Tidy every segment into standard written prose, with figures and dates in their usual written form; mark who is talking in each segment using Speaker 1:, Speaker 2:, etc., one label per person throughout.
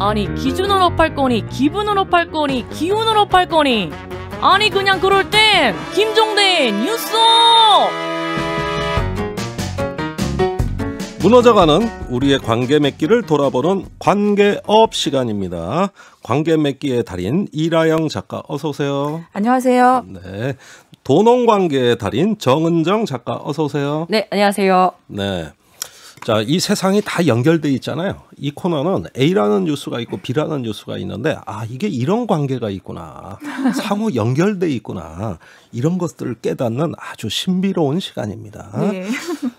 Speaker 1: 아니 기준으로 팔 거니 기분으로 팔 거니 기운으로 팔 거니 아니 그냥 그럴 땐 김종대 뉴스.
Speaker 2: 무너져가는 우리의 관계 맺기를 돌아보는 관계업 시간입니다. 관계 맺기의 달인 이라영 작가 어서 오세요.
Speaker 3: 안녕하세요.
Speaker 2: 네, 도농관계의 달인 정은정 작가 어서 오세요.
Speaker 1: 네, 안녕하세요.
Speaker 2: 네. 자, 이 세상이 다 연결돼 있잖아요. 이 코너는 A라는 뉴스가 있고 B라는 뉴스가 있는데 이게 이런 관계가 있구나. 상호 연결돼 있구나. 이런 것들을 깨닫는 아주 신비로운 시간입니다.
Speaker 3: 네.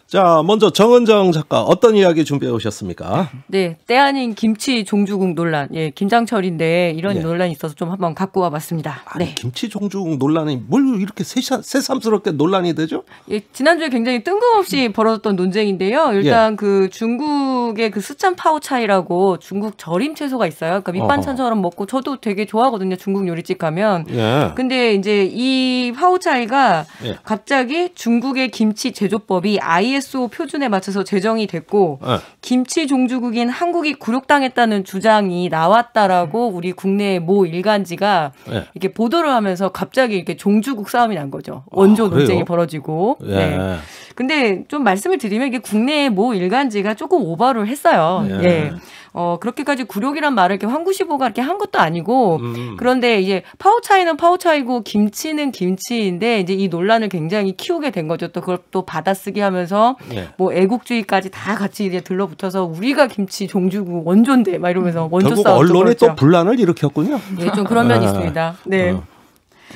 Speaker 2: 자, 먼저 정은정 작가 어떤 이야기 준비해 오셨습니까?
Speaker 1: 네, 때 아닌 김치 종주국 논란. 예, 김장철인데 이런
Speaker 2: 예.
Speaker 1: 논란이 있어서 좀 한번 갖고 와봤습니다.
Speaker 2: 아니,
Speaker 1: 네.
Speaker 2: 김치 종주국 논란이 뭘 이렇게 새삼스럽게 논란이 되죠?
Speaker 1: 예, 지난주에 굉장히 뜬금없이 벌어졌던 논쟁인데요. 일단 그 중국의 그 스촨 파오차이라고 중국 절임 채소가 있어요. 그러니까 밑반찬처럼 먹고 저도 되게 좋아하거든요. 중국 요리집 가면.
Speaker 2: 예.
Speaker 1: 근데 이제 이 파오차이가
Speaker 2: 예.
Speaker 1: 갑자기 중국의 김치 제조법이 ISO 표준에 맞춰서 제정이 됐고
Speaker 2: 예.
Speaker 1: 김치 종주국인 한국이 굴욕당했다는 주장이 나왔다라고 우리 국내 모 일간지가
Speaker 2: 예.
Speaker 1: 이렇게 보도를 하면서 갑자기 이렇게 종주국 싸움이 난 거죠. 원조
Speaker 2: 그래요?
Speaker 1: 논쟁이 벌어지고.
Speaker 2: 예.
Speaker 1: 네. 근데 좀 말씀을 드리면 이게 국내 모 일간지가 조금 오버를 했어요.
Speaker 2: 예.
Speaker 1: 예. 그렇게까지 굴욕이란 말을 이렇게 황구시보가 이렇게 한 것도 아니고 그런데 이제 파오차이는 파오차이고 김치는 김치인데 이제 이 논란을 굉장히 키우게 된 거죠. 또 그걸 또 받아쓰기 하면서
Speaker 2: 예.
Speaker 1: 뭐 애국주의까지 다 같이 이제 들러붙어서 우리가 김치 종주국 원조인데 막 이러면서 원조
Speaker 2: 결국
Speaker 1: 싸움
Speaker 2: 언론이 또 분란을 일으켰군요.
Speaker 1: 예, 좀 그런 면이 있습니다. 네.
Speaker 2: 어.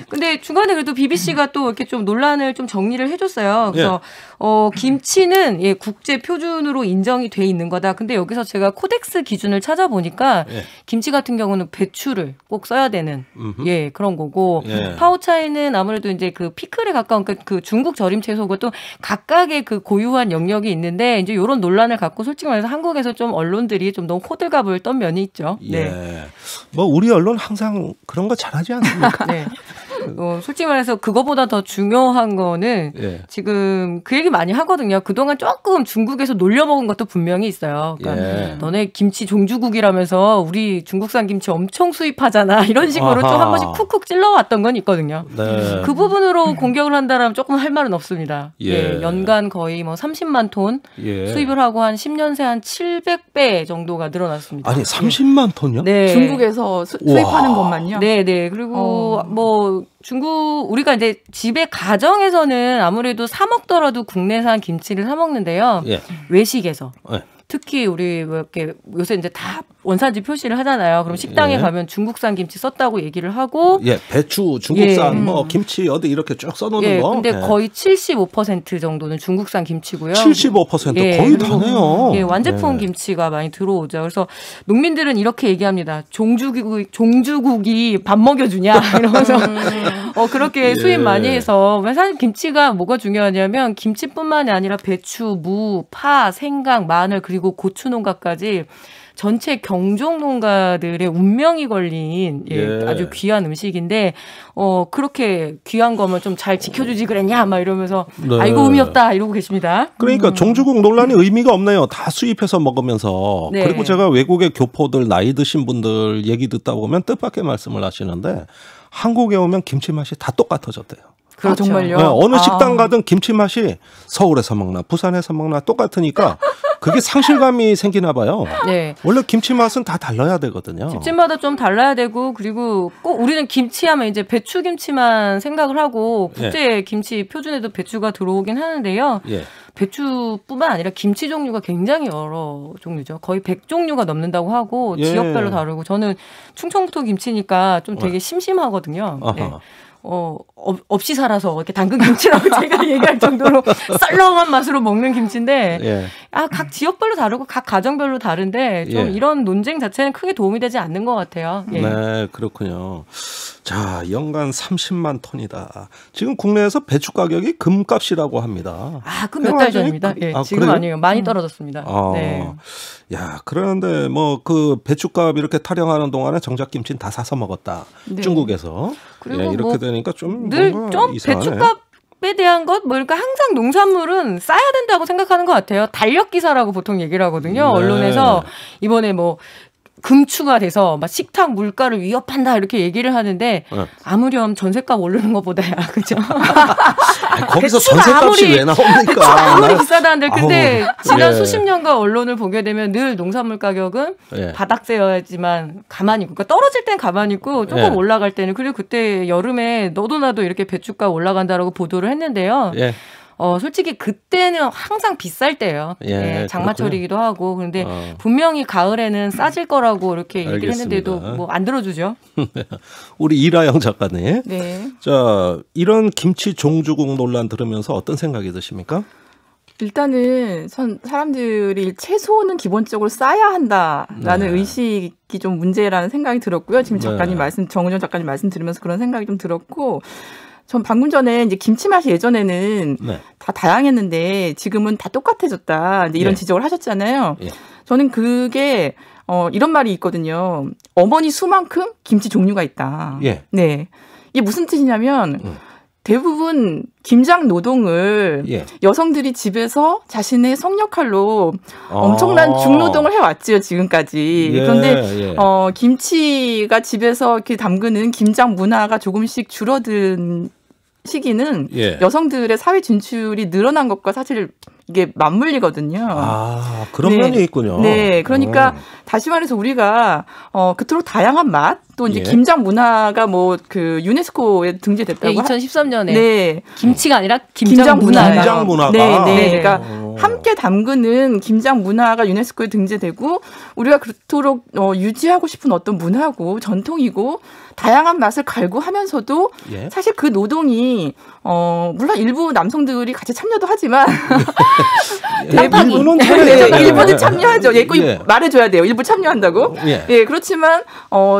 Speaker 1: 근데 중간에 그래도 BBC가 또 이렇게 좀 논란을 좀 정리를 해줬어요. 그래서
Speaker 2: 예.
Speaker 1: 김치는 국제 표준으로 인정이 돼 있는 거다. 근데 여기서 제가 코덱스 기준을 찾아보니까
Speaker 2: 예.
Speaker 1: 김치 같은 경우는 배추를 꼭 써야 되는 그런 거고
Speaker 2: 예.
Speaker 1: 파오차이는 아무래도 이제 그 피클에 가까운 그 중국 절임 채소고 또 각각의 그 고유한 영역이 있는데 이제 이런 논란을 갖고 솔직히 말해서 한국에서 좀 언론들이 좀 너무 호들갑을 떤 면이 있죠.
Speaker 2: 예.
Speaker 1: 네.
Speaker 2: 뭐 우리 언론 항상 그런 거 잘하지 않습니까?
Speaker 1: 네. 솔직히 말해서 그거보다 더 중요한 거는
Speaker 2: 예.
Speaker 1: 지금 그 얘기 많이 하거든요. 그동안 조금 중국에서 놀려먹은 것도 분명히 있어요. 그러니까
Speaker 2: 예.
Speaker 1: 너네 김치 종주국이라면서 우리 중국산 김치 엄청 수입하잖아. 이런 식으로 좀 한 번씩 쿡쿡 찔러왔던 건 있거든요.
Speaker 2: 네.
Speaker 1: 그 부분으로 공격을 한다면 조금 할 말은 없습니다.
Speaker 2: 예.
Speaker 1: 연간 거의 뭐 30만 톤
Speaker 2: 예.
Speaker 1: 수입을 하고 한 10년 새 한 700배 정도가 늘어났습니다.
Speaker 2: 아니 30만 톤이요?
Speaker 1: 네.
Speaker 3: 중국에서 수입하는 것만요?
Speaker 1: 네. 그리고 뭐 중국 우리가 이제 집에 가정에서는 아무래도 사 먹더라도 국내산 김치를 사 먹는데요.
Speaker 2: 예.
Speaker 1: 외식에서
Speaker 2: 예.
Speaker 1: 특히 우리 뭐 이렇게 요새 이제 다 원산지 표시를 하잖아요. 그럼 식당에
Speaker 2: 예.
Speaker 1: 가면 중국산 김치 썼다고 얘기를 하고
Speaker 2: 예, 배추, 중국산, 뭐 김치 어디 이렇게 쭉 써놓는 거.
Speaker 1: 근데 거의 75% 정도는 중국산 김치고요.
Speaker 2: 75%
Speaker 1: 예,
Speaker 2: 거의
Speaker 1: 그리고
Speaker 2: 다네요.
Speaker 1: 예, 완제품 김치가 많이 들어오죠. 그래서 농민들은 이렇게 얘기합니다. 종주국이 밥 먹여주냐 이러면서 그렇게 수입 많이 해서 사실 김치가 뭐가 중요하냐면 김치뿐만이 아니라 배추, 무, 파, 생강, 마늘 그리고 고추 농가까지 전체 경종 농가들의 운명이 걸린 아주 귀한 음식인데 그렇게 귀한 거면 좀 잘 지켜주지 그랬냐 막 이러면서
Speaker 2: 네.
Speaker 1: 아이고 의미 없다 이러고 계십니다.
Speaker 2: 그러니까 종주국 논란이 의미가 없네요. 다 수입해서 먹으면서.
Speaker 1: 네.
Speaker 2: 그리고 제가 외국의 교포들 나이 드신 분들 얘기 듣다 보면 뜻밖의 말씀을 하시는데 한국에 오면 김치 맛이 다 똑같아졌대요.
Speaker 1: 그렇죠.
Speaker 3: 정말요?
Speaker 2: 네, 어느 식당 가든 김치 맛이 서울에서 먹나 부산에서 먹나 똑같으니까 그게 상실감이 생기나 봐요.
Speaker 1: 네.
Speaker 2: 원래 김치 맛은 다 달라야 되거든요.
Speaker 1: 집집마다 좀 달라야 되고 그리고 꼭 우리는 김치하면 이제 배추김치만 생각을 하고 국제 김치 표준에도 배추가 들어오긴 하는데요.
Speaker 2: 예.
Speaker 1: 배추뿐만 아니라 김치 종류가 굉장히 여러 종류죠. 거의 100종류가 넘는다고 하고
Speaker 2: 예.
Speaker 1: 지역별로 다르고 저는 충청도 김치니까 좀 되게 심심하거든요. 네. 없이 살아서 이렇게 당근 김치라고 제가 얘기할 정도로 썰렁한 맛으로 먹는 김치인데
Speaker 2: 예.
Speaker 1: 각 지역별로 다르고 각 가정별로 다른데 좀 이런 논쟁 자체는 크게 도움이 되지 않는 것 같아요. 예.
Speaker 2: 네, 그렇군요. 자, 연간 30만 톤이다. 지금 국내에서 배추 가격이 금값이라고 합니다.
Speaker 1: 그 몇 달 전입니다. 예, 지금
Speaker 2: 그래요?
Speaker 1: 아니에요. 많이 떨어졌습니다. 네.
Speaker 2: 야, 그런데 뭐 그 배추값 이렇게 타령하는 동안에 정작 김치는 다 사서 먹었다.
Speaker 1: 네.
Speaker 2: 중국에서.
Speaker 1: 그리고
Speaker 2: 이렇게
Speaker 1: 뭐
Speaker 2: 되니까 좀
Speaker 1: 늘
Speaker 2: 뭔가
Speaker 1: 좀
Speaker 2: 이상하네.
Speaker 1: 배추값에 대한 것, 그러니까 항상 농산물은 싸야 된다고 생각하는 것 같아요. 달력 기사라고 보통 얘기를 하거든요.
Speaker 2: 네.
Speaker 1: 언론에서 이번에 금추가 돼서 막 식탁 물가를 위협한다 이렇게 얘기를 하는데 아무렴 전셋값 오르는 것보다야 그죠?
Speaker 2: 거기서 전셋값이 왜 나옵니까?
Speaker 1: 아무리 비싸다 한들 근데 지난
Speaker 2: 예.
Speaker 1: 수십 년간 언론을 보게 되면 늘 농산물 가격은
Speaker 2: 예.
Speaker 1: 바닥세여야지만 가만히 있고 그러니까 떨어질 땐 가만히 있고 조금
Speaker 2: 예.
Speaker 1: 올라갈 때는 그리고 그때 여름에 너도 나도 이렇게 배추가 올라간다라고 보도를 했는데요.
Speaker 2: 예.
Speaker 1: 솔직히 그때는 항상 비쌀 때예요.
Speaker 2: 예,
Speaker 1: 장마철이기도 하고. 그런데 분명히 가을에는 싸질 거라고 이렇게 얘기를
Speaker 2: 알겠습니다.
Speaker 1: 했는데도 뭐 안 들어주죠.
Speaker 2: 우리 이라영 작가님.
Speaker 3: 네.
Speaker 2: 자, 이런 김치 종주국 논란 들으면서 어떤 생각이 드십니까?
Speaker 3: 일단은 사람들이 채소는 기본적으로 싸야 한다라는
Speaker 2: 네.
Speaker 3: 의식이 좀 문제라는 생각이 들었고요. 지금 작가님
Speaker 2: 네.
Speaker 3: 정은정 작가님 말씀 들으면서 그런 생각이 좀 들었고, 전 방금 전에 이제 김치 맛이 예전에는
Speaker 2: 네.
Speaker 3: 다 다양했는데 지금은 다 똑같아졌다. 이제 이런
Speaker 2: 예.
Speaker 3: 지적을 하셨잖아요.
Speaker 2: 예.
Speaker 3: 저는 그게 이런 말이 있거든요. 어머니 수만큼 김치 종류가 있다.
Speaker 2: 예.
Speaker 3: 네. 이게 무슨 뜻이냐면 대부분 김장 노동을
Speaker 2: 예.
Speaker 3: 여성들이 집에서 자신의 성역할로 엄청난 중노동을 해왔지요, 지금까지.
Speaker 2: 예,
Speaker 3: 그런데
Speaker 2: 예.
Speaker 3: 김치가 집에서 이렇게 담그는 김장 문화가 조금씩 줄어든 시기는
Speaker 2: 예.
Speaker 3: 여성들의 사회 진출이 늘어난 것과 사실 이게 맞물리거든요.
Speaker 2: 아, 그런
Speaker 3: 네.
Speaker 2: 면이 있군요.
Speaker 3: 네, 그러니까 다시 말해서 우리가 그토록 다양한 맛, 또 이제
Speaker 2: 예.
Speaker 3: 김장 문화가 뭐 그 유네스코에 등재됐다고
Speaker 1: 2013년에
Speaker 3: 네.
Speaker 1: 김치가 아니라
Speaker 3: 김장 문화예요.
Speaker 2: 김장 문화가.
Speaker 3: 네, 네.
Speaker 1: 네.
Speaker 3: 그러니까 함께 담그는 김장 문화가 유네스코에 등재되고 우리가 그토록 유지하고 싶은 어떤 문화고 전통이고 다양한 맛을 갈구하면서도
Speaker 2: 예.
Speaker 3: 사실 그 노동이 물론 일부 남성들이 같이 참여도 하지만
Speaker 2: 일부는
Speaker 3: 일부는 참여하죠. 예, 꼭
Speaker 2: 예.
Speaker 3: 말해줘야 돼요. 일부 참여한다고.
Speaker 2: 예.
Speaker 3: 예, 그렇지만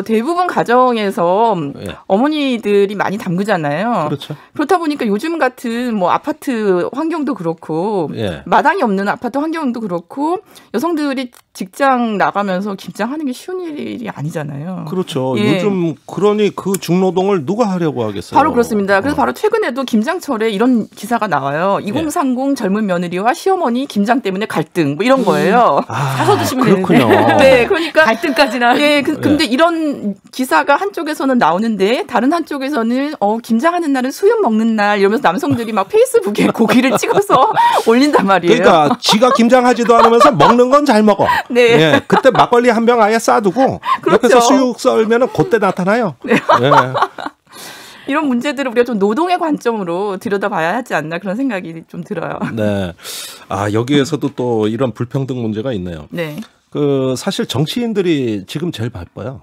Speaker 3: 대부분 가정에서
Speaker 2: 예.
Speaker 3: 어머니들이 많이 담그잖아요.
Speaker 2: 그렇죠.
Speaker 3: 그렇다 보니까 요즘 같은 뭐 아파트 환경도 그렇고
Speaker 2: 예.
Speaker 3: 마당이 없는 아파트 환경도 그렇고 여성들이 직장 나가면서 김장하는 게 쉬운 일이 아니잖아요.
Speaker 2: 그렇죠.
Speaker 3: 예.
Speaker 2: 요즘 그러니 그 중노동을 누가 하려고 하겠어요?
Speaker 3: 바로 그렇습니다. 그래서 바로 최근에도 김장철에 이런 기사가 나와요. 2030 젊은 며느리와 시어머니 김장 때문에 갈등 뭐 이런 거예요.
Speaker 1: 사서 드시면
Speaker 2: 그렇군요.
Speaker 1: 되는데.
Speaker 3: 네, 그러니까
Speaker 1: 갈등까지나.
Speaker 3: 예, 근데 이런 기사가 한쪽에서는 나오는데 다른 한쪽에서는 김장하는 날은 수육 먹는 날 이러면서 남성들이 막 페이스북에 고기를 찍어서 올린단 말이에요.
Speaker 2: 그러니까 지가 김장하지도 않으면서 먹는 건 잘 먹어.
Speaker 3: 네.
Speaker 2: 예, 그때 막걸리 한 병 아예 싸두고
Speaker 3: 그렇죠.
Speaker 2: 옆에서 수육 썰면은 그때 나타나요.
Speaker 3: 네.
Speaker 2: 예.
Speaker 3: 이런 문제들을 우리가 좀 노동의 관점으로 들여다봐야 하지 않나 그런 생각이 좀 들어요.
Speaker 2: 네. 아, 여기에서도 또 이런 불평등 문제가 있네요.
Speaker 3: 네.
Speaker 2: 사실 정치인들이 지금 제일 바빠요.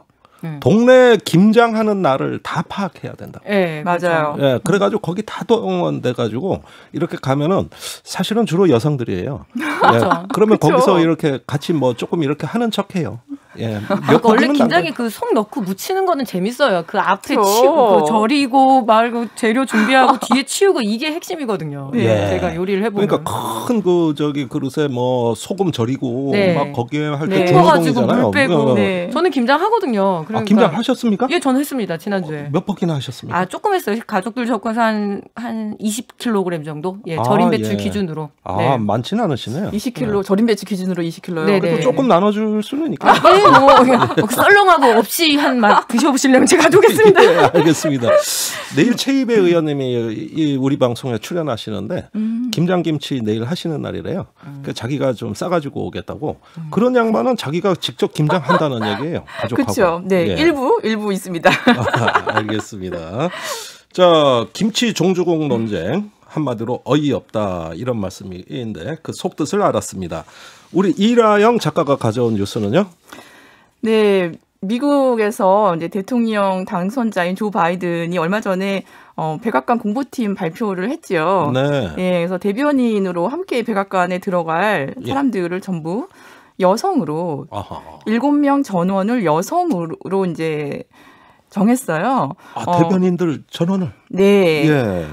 Speaker 2: 동네 김장하는 날을 다 파악해야 된다.
Speaker 1: 네,
Speaker 3: 맞아요.
Speaker 2: 예, 그래가지고 거기 다 동원돼가지고 이렇게 가면은 사실은 주로 여성들이에요. 예, 그러면
Speaker 3: 그쵸.
Speaker 2: 거기서 이렇게 같이 뭐 조금 이렇게 하는 척해요. 예,
Speaker 1: 그러니까 원래
Speaker 2: 번은
Speaker 1: 김장에 그 속 넣고 무치는 거는 재밌어요. 그 앞에
Speaker 3: 그쵸.
Speaker 1: 치우고 절이고 말고 재료 준비하고 뒤에 치우고 이게 핵심이거든요.
Speaker 2: 예.
Speaker 1: 제가 요리를 해보면.
Speaker 2: 그러니까 큰 그릇에 뭐 소금 절이고
Speaker 1: 네.
Speaker 2: 막 거기에 할
Speaker 3: 네.
Speaker 2: 때
Speaker 1: 섞어가지고
Speaker 2: 중노동이잖아요.
Speaker 1: 물 빼고.
Speaker 3: 네.
Speaker 1: 저는 김장 하거든요. 그러니까.
Speaker 2: 김장 하셨습니까?
Speaker 1: 예, 저는 했습니다. 지난주에.
Speaker 2: 몇 번이나 하셨습니까?
Speaker 1: 조금 했어요. 가족들 적어서 한 20kg 정도. 예,
Speaker 2: 아,
Speaker 1: 절임 배출
Speaker 2: 예.
Speaker 1: 기준으로.
Speaker 2: 아,
Speaker 1: 네.
Speaker 2: 많지는 않으시네요.
Speaker 3: 20kg 절임 배추 기준으로 20kg요.
Speaker 1: 네,
Speaker 2: 그래도
Speaker 1: 네.
Speaker 2: 조금 나눠줄 수는 있겠죠.
Speaker 1: 네, 뭐 썰렁하고 없이 한 맛 드셔보시려면 제가 가져오겠습니다.
Speaker 2: 예, 알겠습니다. 내일 최이배 의원님이 이 우리 방송에 출연하시는데 김장김치 내일 하시는 날이래요. 그러니까 자기가 좀 싸가지고 오겠다고. 그런 양반은 자기가 직접 김장한다는 얘기예요. 가족하고.
Speaker 3: 그렇죠. 네,
Speaker 2: 예.
Speaker 3: 일부 있습니다.
Speaker 2: 알겠습니다. 자, 김치 종주국 논쟁 한마디로 어이없다 이런 말씀인데 그 속뜻을 알았습니다. 우리 이라영 작가가 가져온 뉴스는요?
Speaker 3: 네, 미국에서 이제 대통령 당선자인 조 바이든이 얼마 전에 백악관 공보팀 발표를 했지요.
Speaker 2: 네.
Speaker 3: 예, 그래서 대변인으로 함께 백악관에 들어갈
Speaker 2: 예.
Speaker 3: 사람들을 전부 여성으로
Speaker 2: 아하.
Speaker 3: 7명 전원을 여성으로 이제 정했어요.
Speaker 2: 대변인들 전원을.
Speaker 3: 네.
Speaker 2: 예.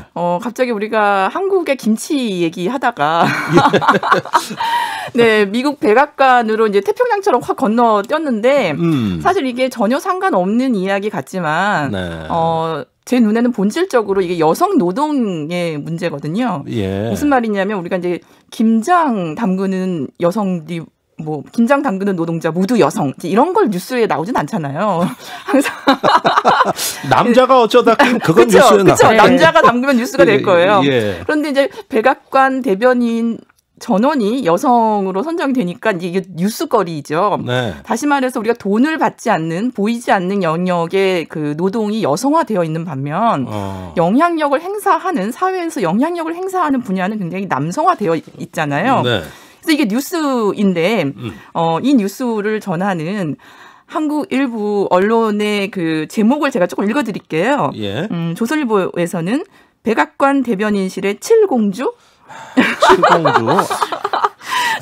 Speaker 3: 갑자기 우리가 한국의 김치 얘기하다가 네, 미국 백악관으로 이제 태평양처럼 확 건너뛰었는데 사실 이게 전혀 상관없는 이야기 같지만
Speaker 2: 네.
Speaker 3: 제 눈에는 본질적으로 이게 여성 노동의 문제거든요.
Speaker 2: 예.
Speaker 3: 무슨 말이냐면 우리가 이제 김장 담그는 여성들이 뭐 김장 담그는 노동자 모두 여성 이런 걸 뉴스에 나오진 않잖아요. 항상
Speaker 2: 남자가 어쩌다 그건
Speaker 3: 그쵸,
Speaker 2: 뉴스에
Speaker 3: 그쵸.
Speaker 2: 나와요.
Speaker 3: 남자가 담그면 뉴스가 될 거예요.
Speaker 2: 예.
Speaker 3: 그런데 이제 백악관 대변인 전원이 여성으로 선정이 되니까 이게 뉴스거리죠.
Speaker 2: 네.
Speaker 3: 다시 말해서 우리가 돈을 받지 않는 보이지 않는 영역의 그 노동이 여성화되어 있는 반면 영향력을 행사하는 사회에서 영향력을 행사하는 분야는 굉장히 남성화되어 있잖아요.
Speaker 2: 네.
Speaker 3: 그래서 이게 뉴스인데 이 뉴스를 전하는 한국 일부 언론의 그 제목을 제가 조금 읽어드릴게요.
Speaker 2: 예.
Speaker 3: 조선일보에서는 백악관 대변인실의 칠공주
Speaker 2: 칠공주.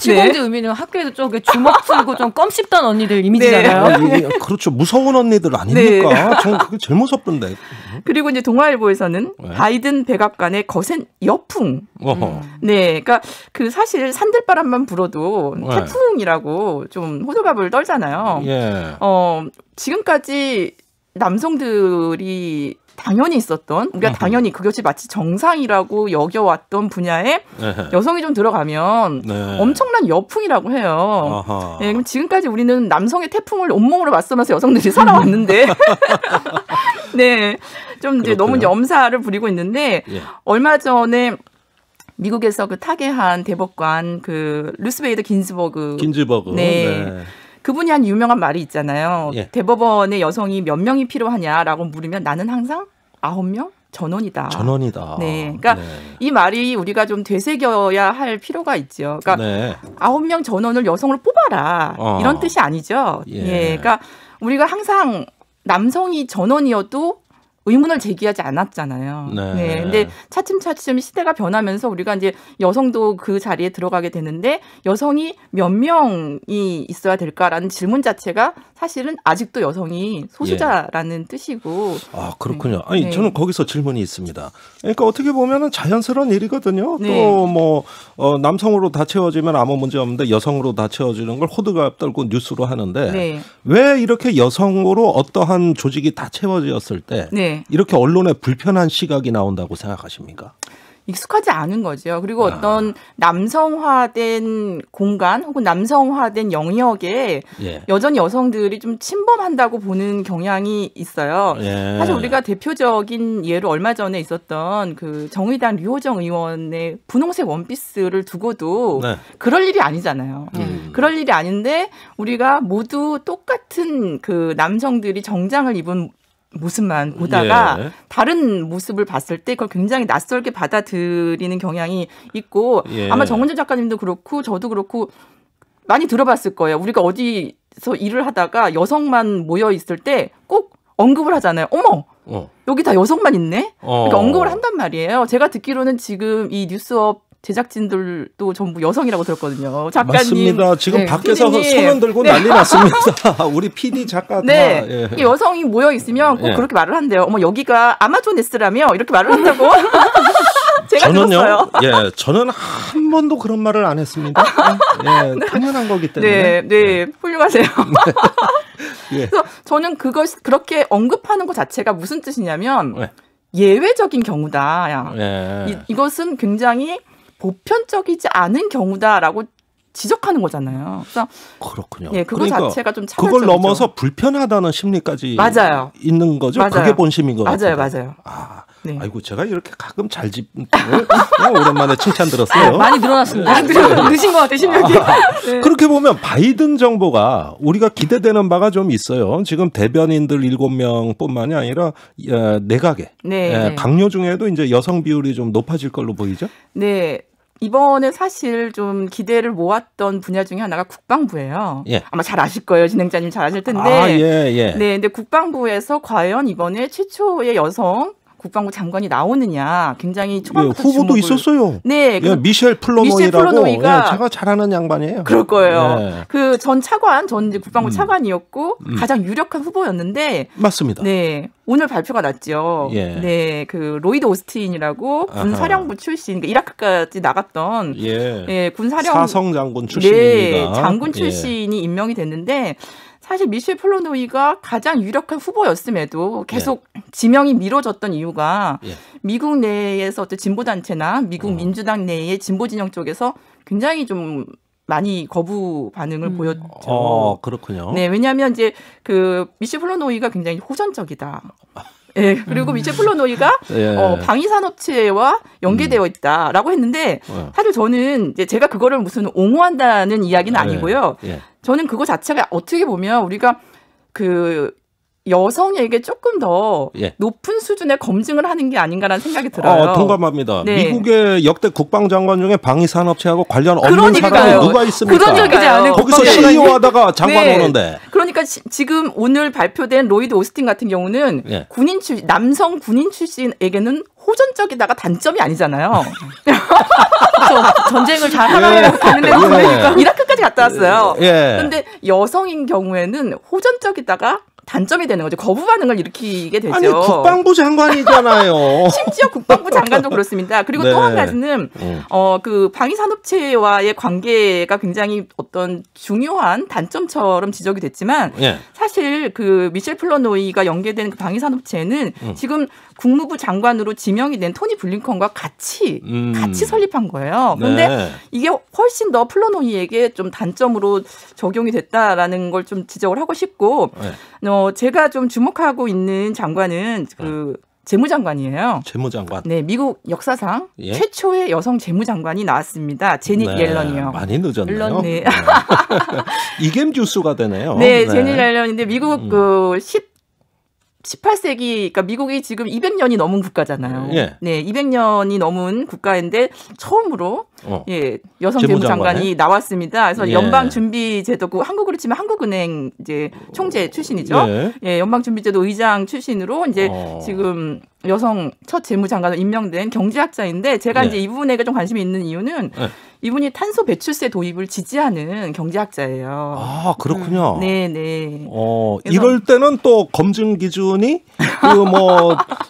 Speaker 1: 칠공주 의미는 학교에서 좀 주먹 들고 좀 껌 씹던 언니들 이미지잖아요.
Speaker 2: 이게 그렇죠. 무서운 언니들 아닙니까? 저는 그게 제일 무섭던데.
Speaker 3: 그리고 이제 동아일보에서는
Speaker 2: 네.
Speaker 3: 바이든 백악관의 거센 여풍.
Speaker 2: 어허.
Speaker 3: 네, 그러니까 그 사실 산들바람만 불어도
Speaker 2: 네.
Speaker 3: 태풍이라고 좀 호들갑을 떨잖아요.
Speaker 2: 예.
Speaker 3: 지금까지 남성들이 당연히 있었던 우리가 당연히 그것이 마치 정상이라고 여겨왔던 분야에 여성이 좀 들어가면
Speaker 2: 네.
Speaker 3: 엄청난 여풍이라고 해요.
Speaker 2: 아하.
Speaker 3: 네, 그럼 지금까지 우리는 남성의 태풍을 온몸으로 맞서면서 여성들이 살아왔는데, 네, 좀 이제 너무 염사를 부리고 있는데
Speaker 2: 예.
Speaker 3: 얼마 전에 미국에서 그 타계한 대법관 그 루스베이더 긴즈버그, 네. 그분이 한 유명한 말이 있잖아요.
Speaker 2: 예.
Speaker 3: 대법원에 여성이 몇 명이 필요하냐라고 물으면 나는 항상 9명 전원이다.
Speaker 2: 전원이다.
Speaker 3: 네, 그러니까 이 말이 우리가 좀 되새겨야 할 필요가 있죠. 그러니까
Speaker 2: 네.
Speaker 3: 9명 전원을 여성으로 뽑아라 이런 뜻이 아니죠. 예, 그러니까 우리가 항상 남성이 전원이어도 의문을 제기하지 않았잖아요.
Speaker 2: 네.
Speaker 3: 네. 근데 차츰차츰 시대가 변하면서 우리가 이제 여성도 그 자리에 들어가게 되는데 여성이 몇 명이 있어야 될까라는 질문 자체가 사실은 아직도 여성이 소수자라는 뜻이고.
Speaker 2: 아, 그렇군요. 아니,
Speaker 3: 네.
Speaker 2: 저는 거기서 질문이 있습니다. 그러니까 어떻게 보면은 자연스러운 일이거든요.
Speaker 3: 네.
Speaker 2: 또 뭐 남성으로 다 채워지면 아무 문제 없는데 여성으로 다 채워지는 걸 호들갑 떨고 뉴스로 하는데
Speaker 3: 네.
Speaker 2: 왜 이렇게 여성으로 어떠한 조직이 다 채워졌을 때
Speaker 3: 네.
Speaker 2: 이렇게 언론에 불편한 시각이 나온다고 생각하십니까?
Speaker 3: 익숙하지 않은 거죠. 그리고 어떤 남성화된 공간 혹은 남성화된 영역에 여전히 여성들이 좀 침범한다고 보는 경향이 있어요.
Speaker 2: 예.
Speaker 3: 사실 우리가 대표적인 예로 얼마 전에 있었던 그 정의당 류호정 의원의 분홍색 원피스를 두고도 그럴 일이 아니잖아요. 그럴 일이 아닌데 우리가 모두 똑같은 그 남성들이 정장을 입은 모습만 보다가 다른 모습을 봤을 때 그걸 굉장히 낯설게 받아들이는 경향이 있고 아마 정은재 작가님도 그렇고 저도 그렇고 많이 들어봤을 거예요. 우리가 어디서 일을 하다가 여성만 모여 있을 때 꼭 언급을 하잖아요. 어머, 여기 다 여성만 있네? 그러니까 언급을 한단 말이에요. 제가 듣기로는 지금 이 뉴스업 제작진들도 전부 여성이라고 들었거든요. 작가님.
Speaker 2: 맞습니다. 지금 밖에서
Speaker 3: PD님.
Speaker 2: 손을 들고 난리 났습니다. 우리 PD 작가 다.
Speaker 3: 네. 여성이 모여 있으면 꼭 그렇게 말을 한대요. 어머, 여기가 아마존에스라며 이렇게 말을 한다고. 제가
Speaker 2: 저는요.
Speaker 3: 들었어요.
Speaker 2: 저는 한 번도 그런 말을 안 했습니다. 당연한 거기 때문에.
Speaker 3: 네, 훌륭하세요. 그래서 저는 그걸 그렇게 언급하는 것 자체가 무슨 뜻이냐면 예외적인 경우다. 이것은 굉장히 보편적이지 않은 경우다라고 지적하는 거잖아요. 그래서
Speaker 2: 그렇군요.
Speaker 3: 그거
Speaker 2: 그러니까
Speaker 3: 자체가 좀
Speaker 2: 그걸
Speaker 3: 차별적이죠.
Speaker 2: 넘어서 불편하다는 심리까지
Speaker 3: 맞아요.
Speaker 2: 있는 거죠.
Speaker 3: 맞아요.
Speaker 2: 그게 본심인 것 같아요.
Speaker 3: 맞아요.
Speaker 2: 네. 아이고 제가 이렇게 가끔 잘 짚는 오랜만에 칭찬 들었어요.
Speaker 1: 많이 늘어났습니다.
Speaker 3: 늦은 것 같아요, 실력이.
Speaker 2: 그렇게 보면 바이든 정부가 우리가 기대되는 바가 좀 있어요. 지금 대변인들 7명뿐만이 아니라 내각에 당뇨 중에도 이제 여성 비율이 좀 높아질 걸로 보이죠?
Speaker 3: 네. 이번에 사실 좀 기대를 모았던 분야 중에 하나가 국방부예요. 아마 잘 아실 거예요. 진행자님 잘 아실 텐데. 네, 근데 국방부에서 과연 이번에 최초의 여성 국방부 장관이 나오느냐 굉장히 초반부터
Speaker 2: 후보도
Speaker 3: 주목을.
Speaker 2: 있었어요.
Speaker 3: 네,
Speaker 2: 미셸 플로노이가 제가 잘 아는 양반이에요.
Speaker 3: 그럴 거예요. 그 전 차관, 전 이제 국방부 차관이었고 가장 유력한 후보였는데
Speaker 2: 맞습니다.
Speaker 3: 네, 오늘 발표가 났죠. 네, 그 로이드 오스틴이라고 군 사령부 출신, 그러니까 이라크까지 나갔던 군
Speaker 2: 사성 장군 출신입니다.
Speaker 3: 장군 출신이 임명이 됐는데. 사실 미셸 플로노이가 가장 유력한 후보였음에도 계속 지명이 미뤄졌던 이유가 미국 내에서 어떤 진보단체나 미국 민주당 내의 진보 진영 쪽에서 굉장히 좀 많이 거부 반응을 보였죠.
Speaker 2: 그렇군요.
Speaker 3: 네, 왜냐하면 이제 그 미셸 플러노이가 굉장히 호전적이다. 예, 그리고 미셸 플러노이가 방위산업체와 연계되어 있다라고 했는데 사실 저는 이제 제가 그거를 무슨 옹호한다는 이야기는 아니고요. 저는 그거 자체가 어떻게 보면 우리가 그 여성에게 조금 더 높은 수준의 검증을 하는 게 아닌가라는 생각이 들어요.
Speaker 2: 동감합니다. 네. 미국의 역대 국방장관 중에 방위산업체하고 관련 없는 사람이 누가 있습니까?
Speaker 1: 도전적이지 않은
Speaker 2: 거기서 CEO 하다가 장관 오는데.
Speaker 3: 그러니까 지금 오늘 발표된 로이드 오스틴 같은 경우는 남성 군인 출신에게는 호전적이다가 단점이 아니잖아요.
Speaker 1: 전쟁을 잘 하라고 하는데
Speaker 3: 이라크까지 갔다 왔어요. 그런데 여성인 경우에는 호전적이다가 단점이 되는 거죠. 거부 반응을 일으키게 되죠.
Speaker 2: 아니 국방부 장관이잖아요.
Speaker 3: 심지어 국방부 장관도 그렇습니다. 그리고 또 한 가지는 그 방위산업체와의 관계가 굉장히 어떤 중요한 단점처럼 지적이 됐지만 사실 그 미셸 플러노이가 연계된 그 방위산업체는 지금 국무부 장관으로 지명이 된 토니 블링컨과 같이 설립한 거예요. 그런데 이게 훨씬 더 플러노이에게 좀 단점으로 적용이 됐다라는 걸 좀 지적을 하고 싶고 제가 좀 주목하고 있는 장관은 그 재무장관이에요.
Speaker 2: 재무장관.
Speaker 3: 네, 미국 역사상 최초의 여성 재무장관이 나왔습니다. 제닛 옐런이요.
Speaker 2: 많이 늦었네요.
Speaker 3: 네.
Speaker 2: 이게 뉴스가 되네요.
Speaker 3: 네, 제닛 옐런인데 미국 그 18세기, 그러니까 미국이 지금 200년이 넘은 국가잖아요. 네, 200년이 넘은 국가인데 처음으로 여성 재무장관이 나왔습니다. 그래서 연방준비제도국, 한국으로 치면 한국은행 이제 총재 출신이죠. 연방준비제도 의장 출신으로 이제 지금 여성 첫 재무장관으로 임명된 경제학자인데 제가 이제 이분에게 좀 관심이 있는 이유는 이분이 탄소 배출세 도입을 지지하는 경제학자예요.
Speaker 2: 아, 그렇군요.
Speaker 3: 네네.
Speaker 2: 이럴 때는 또 검증 기준이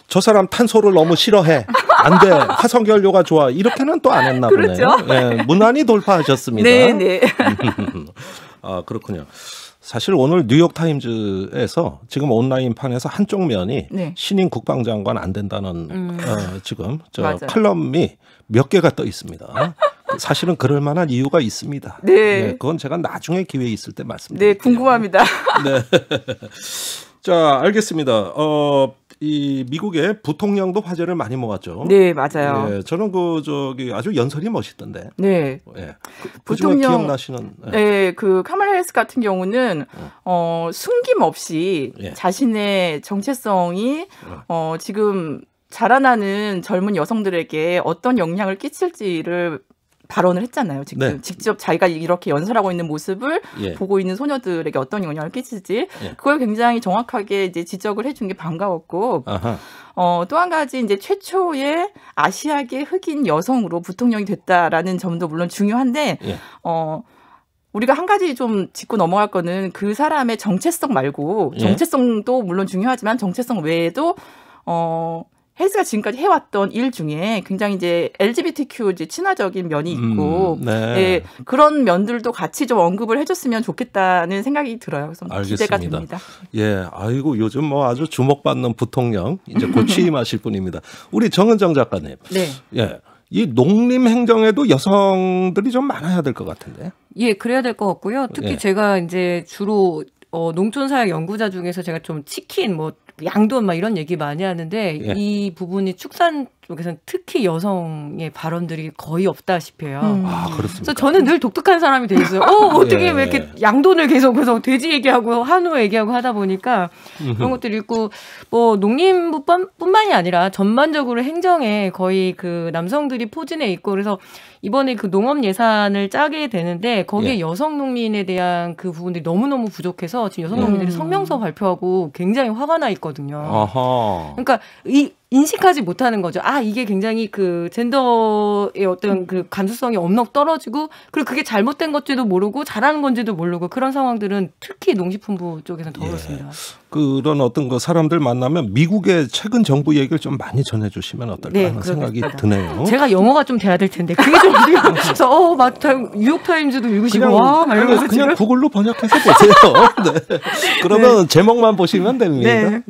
Speaker 2: 저 사람 탄소를 너무 싫어해. 안 돼. 화석연료가 좋아. 이렇게는 또 안 했나
Speaker 3: 그렇죠?
Speaker 2: 보네요. 무난히 돌파하셨습니다.
Speaker 3: 네네.
Speaker 2: 아, 그렇군요. 사실 오늘 뉴욕타임즈에서 지금 온라인판에서 한쪽 면이 신임 국방장관 안 된다는 지금 칼럼이 몇 개가 떠 있습니다. 사실은 그럴 만한 이유가 있습니다.
Speaker 3: 네.
Speaker 2: 그건 제가 나중에 기회 있을 때 말씀드릴게요.
Speaker 3: 네, 궁금합니다.
Speaker 2: 네. 자, 알겠습니다. 이 미국의 부통령도 화제를 많이 모았죠.
Speaker 3: 네, 맞아요.
Speaker 2: 네, 저는 아주 연설이 멋있던데.
Speaker 3: 네.
Speaker 2: 부통령 기억나시는?
Speaker 3: 네, 그 카말라 해리스 같은 경우는 숨김없이 자신의 정체성이 지금 자라나는 젊은 여성들에게 어떤 영향을 끼칠지를 발언을 했잖아요. 직접 자기가 이렇게 연설하고 있는 모습을 보고 있는 소녀들에게 어떤 영향을 끼칠지 그걸 굉장히 정확하게 이제 지적을 해준 게 반가웠고 또 한 가지 이제 최초의 아시아계 흑인 여성으로 부통령이 됐다라는 점도 물론 중요한데 우리가 한 가지 좀 짚고 넘어갈 거는 그 사람의 정체성 말고 정체성도 물론 중요하지만 정체성 외에도 헬스가 지금까지 해왔던 일 중에 굉장히 이제 LGBTQ 이제 친화적인 면이 있고 그런 면들도 같이 좀 언급을 해줬으면 좋겠다는 생각이 들어요. 그래서
Speaker 2: 알겠습니다.
Speaker 3: 기대가 됩니다.
Speaker 2: 아이고 요즘 아주 주목받는 부통령 이제 곧 취임하실 분입니다. 우리 정은정 작가님.
Speaker 3: 네.
Speaker 2: 이 농림 행정에도 여성들이 좀 많아야 될 것 같은데.
Speaker 1: 그래야 될 것 같고요. 특히 제가 이제 주로 농촌사회 연구자 중에서 제가 좀 치킨 양돈 막 이런 얘기 많이 하는데 이 부분이 축산 쪽에서는 특히 여성의 발언들이 거의 없다시피 해요.
Speaker 2: 아, 그렇습니까?
Speaker 1: 그래서 저는 늘 독특한 사람이 돼 있어요. 어떻게 왜 이렇게 양돈을 계속해서 돼지 얘기하고 한우 얘기하고 하다 보니까 그런 것들이 있고 농림부뿐만이 아니라 전반적으로 행정에 거의 그 남성들이 포진해 있고 그래서 이번에 그 농업 예산을 짜게 되는데 거기에 여성 농민에 대한 그 부분들이 너무너무 부족해서 지금 여성 농민들이 성명서 발표하고 굉장히 화가 나 있거든요. 그러니까 인식하지 못하는 거죠. 이게 굉장히 그 젠더의 어떤 그 감수성이 엄청 떨어지고 그리고 그게 잘못된 건지도 모르고 잘하는 건지도 모르고 그런 상황들은 특히 농식품부 쪽에서는 더 그렇습니다.
Speaker 2: 그런 어떤 그 사람들 만나면 미국의 최근 정부 얘기를 좀 많이 전해주시면 어떨까 하는 생각이 드네요.
Speaker 1: 제가 영어가 좀 돼야 될 텐데 그게 좀 그래서 뉴욕타임즈도 읽으시고
Speaker 2: 그냥 구글로 번역해서 보세요. 그러면 제목만 보시면 됩니다.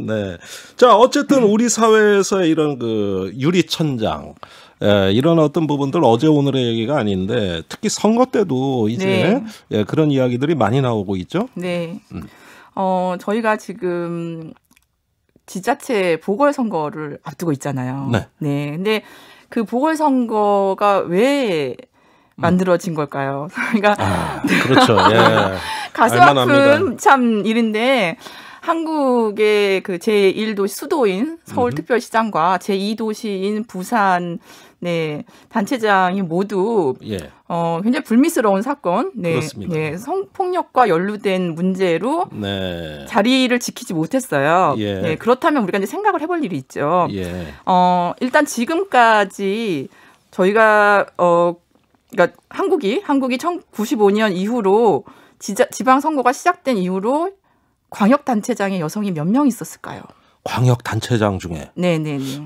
Speaker 2: 자, 어쨌든 우리 사회에서 이런 그 유리천장 이런 어떤 부분들 어제 오늘의 얘기가 아닌데 특히 선거 때도 이제 그런 이야기들이 많이 나오고 있죠.
Speaker 3: 네. 저희가 지금 지자체 보궐선거를 앞두고 있잖아요.
Speaker 2: 네.
Speaker 3: 네. 근데 그 보궐선거가 왜 만들어진 걸까요? 그러니까
Speaker 2: 그렇죠. 예.
Speaker 3: 가슴 아픈 참 일인데 한국의 그 제1도시 수도인 서울특별시장과 제2도시인 부산 단체장이 모두 굉장히 불미스러운 사건, 성폭력과 연루된 문제로 자리를 지키지 못했어요. 그렇다면 우리가 이제 생각을 해볼 일이 있죠. 일단 지금까지 저희가 그러니까 한국이 1995년 이후로 지방 선거가 시작된 이후로 광역 단체장의 여성이 몇 명 있었을까요?
Speaker 2: 광역 단체장 중에
Speaker 3: 네네네.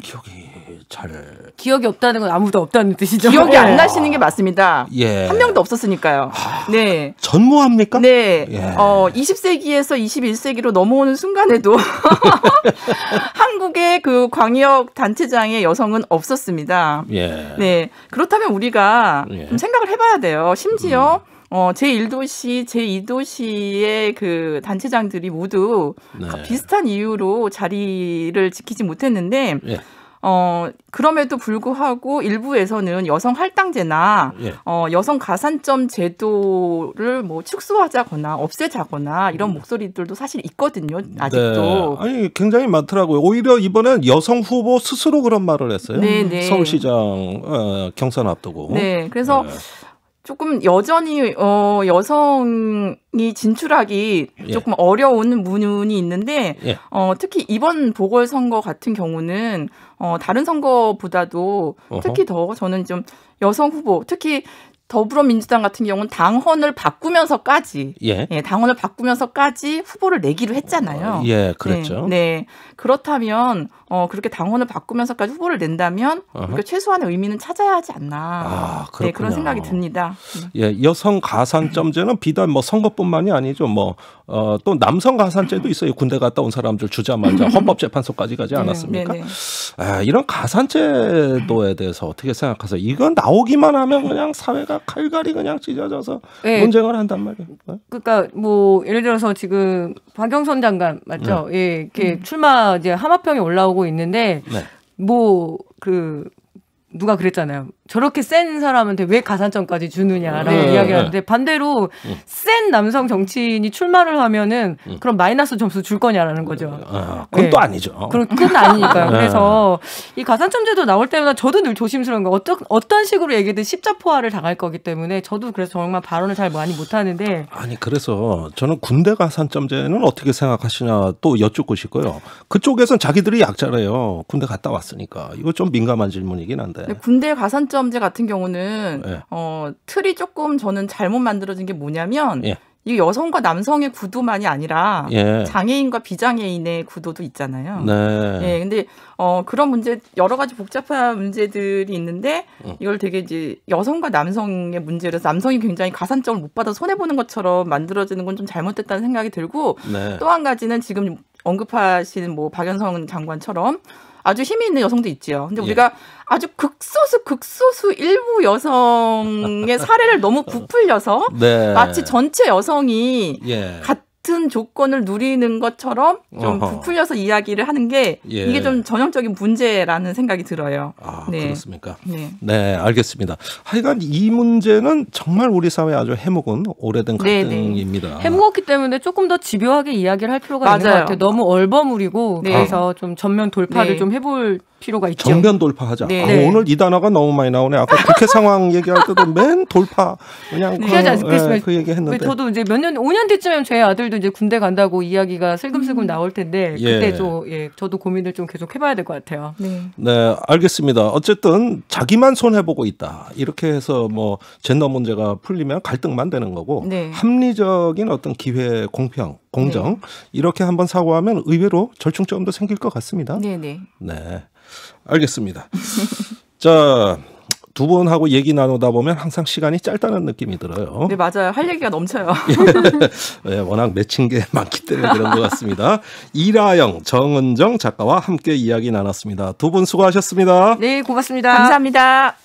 Speaker 1: 기억이 없다는 건 아무도 없다는 뜻이죠.
Speaker 3: 기억이 안 나시는 게 맞습니다.
Speaker 2: 예.
Speaker 3: 한 명도 없었으니까요. 네.
Speaker 2: 전무합니까?
Speaker 3: 네. 20세기에서 21세기로 넘어오는 순간에도 한국의 그 광역 단체장의 여성은 없었습니다.
Speaker 2: 예.
Speaker 3: 네. 그렇다면 우리가 좀 생각을 해봐야 돼요. 심지어 제1도시, 제2도시의 그 단체장들이 모두 비슷한 이유로 자리를 지키지 못했는데, 그럼에도 불구하고 일부에서는 여성 할당제나 여성 가산점 제도를 뭐 축소하자거나 없애자거나 이런 목소리들도 사실 있거든요. 아직도.
Speaker 2: 아니 굉장히 많더라고요. 오히려 이번엔 여성 후보 스스로 그런 말을 했어요. 서울시장 경선 앞두고.
Speaker 3: 네, 그래서. 조금 여전히 여성이 진출하기 조금 어려운 부분이 있는데 특히 이번 보궐선거 같은 경우는 다른 선거보다도 특히 더 저는 좀 여성 후보 특히 더불어민주당 같은 경우는 당헌을 바꾸면서까지 당헌을 바꾸면서까지 후보를 내기로 했잖아요.
Speaker 2: 그랬죠.
Speaker 3: 네. 그렇다면 그렇게 당헌을 바꾸면서까지 후보를 낸다면 우리가 최소한의 의미는 찾아야 하지 않나. 그런 생각이 듭니다.
Speaker 2: 여성 가산점제는 비단 뭐 선거뿐만이 아니죠. 또 남성 가산제도 있어요. 군대 갔다 온 사람들 주자마자 헌법재판소까지 가지 않았습니까? 이런 가산제도에 대해서 어떻게 생각하세요? 이건 나오기만 하면 그냥 사회가 칼갈이 그냥 찢어져서 논쟁을 한단 말이에요.
Speaker 1: 그러니까 뭐 예를 들어서 지금 박영선 장관 맞죠? 이렇게 출마 이제 하마평이 올라오고 있는데 누가 그랬잖아요. 저렇게 센 사람한테 왜 가산점까지 주느냐라고 이야기를 하는데 반대로 센 남성 정치인이 출마를 하면은 그럼 마이너스 점수 줄 거냐라는 거죠.
Speaker 2: 그건 또 아니죠.
Speaker 1: 그건 아니니까요. 그래서 이 가산점제도 나올 때마다 저도 늘 조심스러운 거 어떤 식으로 얘기든 십자포화를 당할 거기 때문에 저도 그래서 정말 발언을 잘 많이 못하는데
Speaker 2: 그래서 저는 군대 가산점제는 어떻게 생각하시냐 또 여쭙고 싶고요. 그쪽에선 자기들이 약자래요. 군대 갔다 왔으니까. 이거 좀 민감한 질문이긴 한데.
Speaker 3: 군대 가산점제 같은 경우는 틀이 조금 저는 잘못 만들어진 게 뭐냐면 이 여성과 남성의 구도만이 아니라 장애인과 비장애인의 구도도 있잖아요. 근데 그런 문제 여러 가지 복잡한 문제들이 있는데 이걸 되게 이제 여성과 남성의 문제라서 남성이 굉장히 가산점을 못 받아 손해 보는 것처럼 만들어지는 건 좀 잘못됐다는 생각이 들고 또 한 가지는 지금 언급하신 뭐 박연성 장관처럼 아주 힘이 있는 여성도 있지요. 근데 우리가 아주 극소수 일부 여성의 사례를 너무 부풀려서 마치 전체 여성이 같은 조건을 누리는 것처럼 좀 부풀려서 이야기를 하는 게 이게 좀 전형적인 문제라는 생각이 들어요.
Speaker 2: 그렇습니까? 네, 알겠습니다. 하여간 이 문제는 정말 우리 사회에 아주 해묵은 오래된 갈등입니다.
Speaker 1: 해묵었기 때문에 조금 더 집요하게 이야기를 할 필요가 있는 것 같아요. 너무 얼버무리고 그래서 좀 전면 돌파를 좀 해볼 필요가 있죠.
Speaker 2: 정면 돌파하자. 오늘 이 단어가 너무 많이 나오네. 아까 국회 상황 얘기할 때도 맨 돌파 그냥 그 얘기했는데.
Speaker 1: 저도 이제 5년 뒤쯤에 저희 아들도 이제 군대 간다고 이야기가 슬금슬금 나올 텐데 그때 저도 고민을 좀 계속 해봐야 될 것 같아요.
Speaker 2: 네, 알겠습니다. 어쨌든 자기만 손해 보고 있다. 이렇게 해서 뭐 젠더 문제가 풀리면 갈등만 되는 거고 합리적인 어떤 기회 공평 공정 이렇게 한번 사고하면 의외로 절충점도 생길 것 같습니다. 네. 알겠습니다. 자, 두 분하고 얘기 나누다 보면 항상 시간이 짧다는 느낌이 들어요.
Speaker 3: 네, 맞아요. 할 얘기가 넘쳐요.
Speaker 2: 네, 워낙 맺힌 게 많기 때문에 그런 것 같습니다. 이라영, 정은정 작가와 함께 이야기 나눴습니다. 두 분 수고하셨습니다.
Speaker 1: 네, 고맙습니다.
Speaker 3: 감사합니다.